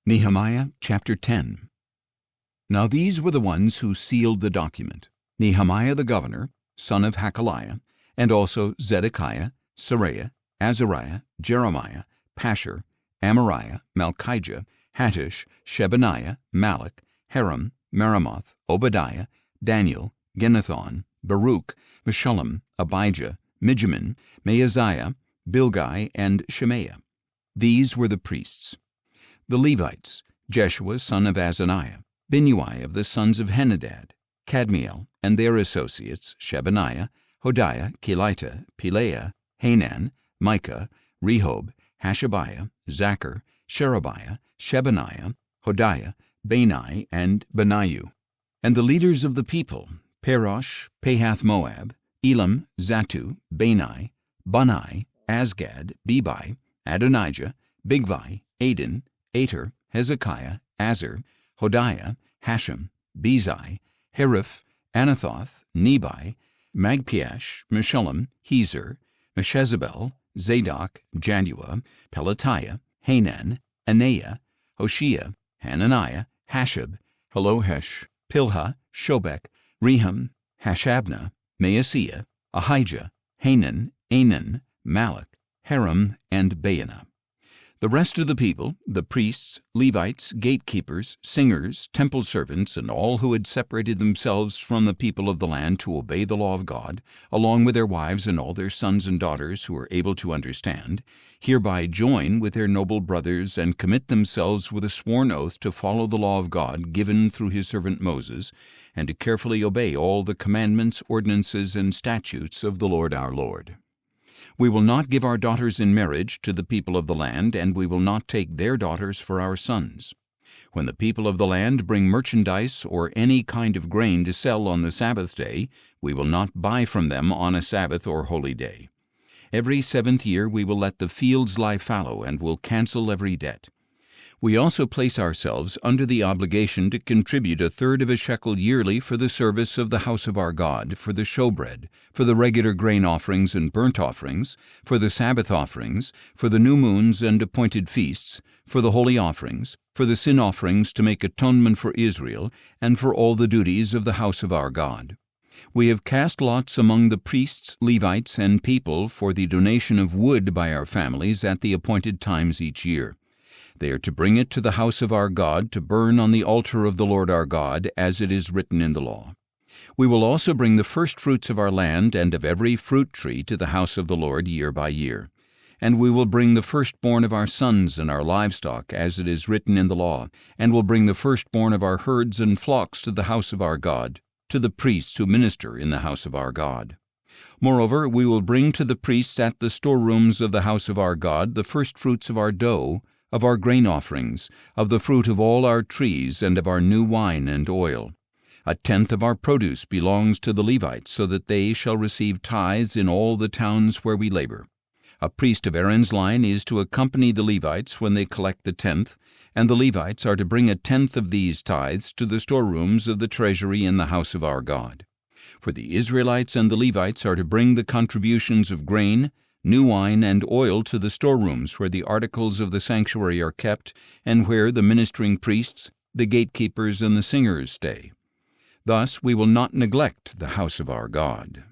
Nehemiah chapter 10. Now these were the ones who sealed the document: Nehemiah the governor, son of Hakaliah, and also Zedekiah, Seraiah, Azariah, Jeremiah, Pashur, Amariah, Malchijah, Hattush, Shebaniah, Malach, Haram, Meremoth, Obadiah, Daniel, Ginnethon, Baruch, Meshullam, Abijah, Mijamin, Maaziah, Bilgai, and Shemaiah. These were the priests. The Levites: Jeshua son of Azaniah, Binnui of the sons of Henadad, Kadmiel and their associates, Shebaniah, Hodiah, Kelita, Pelaiah, Hanan, Micah, Rehob, Hashabiah, Zachar, Sherebiah, Shebaniah, Hodiah, Bani, and Benaiah. And the leaders of the people: Parosh, Pahath-Moab, Elam, Zatu, Bani, Bunai, Asgad, Bebai, Adonijah, Bigvai, Adin, Ater, Hezekiah, Azar, Hodiah, Hashem, Bezai, Heriph, Anathoth, Nebai, Magpiash, Meshullam, Hezer, Meshezabel, Zadok, Jaddua, Pelatiah, Hanan, Anaiah, Hoshea, Hananiah, Hashab, Halohesh, Pilha, Shobek, Rehum, Hashabnah, Maaseiah, Ahijah, Hanan, Anan, Malach, Haram, and Baanah. The rest of the people, the priests, Levites, gatekeepers, singers, temple servants, and all who had separated themselves from the people of the land to obey the law of God, along with their wives and all their sons and daughters who are able to understand, hereby join with their noble brothers and commit themselves with a sworn oath to follow the law of God given through his servant Moses, and to carefully obey all the commandments, ordinances, and statutes of the Lord our Lord. We will not give our daughters in marriage to the people of the land, and we will not take their daughters for our sons. When the people of the land bring merchandise or any kind of grain to sell on the Sabbath day, we will not buy from them on a Sabbath or holy day. Every 7th year we will let the fields lie fallow, and will cancel every debt. We also place ourselves under the obligation to contribute 1/3 of a shekel yearly for the service of the house of our God, for the showbread, for the regular grain offerings and burnt offerings, for the Sabbath offerings, for the new moons and appointed feasts, for the holy offerings, for the sin offerings to make atonement for Israel, and for all the duties of the house of our God. We have cast lots among the priests, Levites, and people for the donation of wood by our families at the appointed times each year. They are to bring it to the house of our God to burn on the altar of the Lord our God, as it is written in the law. We will also bring the first fruits of our land and of every fruit tree to the house of the Lord year by year. And we will bring the firstborn of our sons and our livestock, as it is written in the law, and will bring the firstborn of our herds and flocks to the house of our God, to the priests who minister in the house of our God. Moreover, we will bring to the priests at the storerooms of the house of our God the firstfruits of our dough, of our grain offerings, of the fruit of all our trees, and of our new wine and oil. 1/10 of our produce belongs to the Levites, so that they shall receive tithes in all the towns where we labor. A priest of Aaron's line is to accompany the Levites when they collect the 10th, and the Levites are to bring 1/10 of these tithes to the storerooms of the treasury in the house of our God. For the Israelites and the Levites are to bring the contributions of grain, new wine, and oil to the storerooms where the articles of the sanctuary are kept, and where the ministering priests, the gatekeepers, and the singers stay. Thus we will not neglect the house of our God.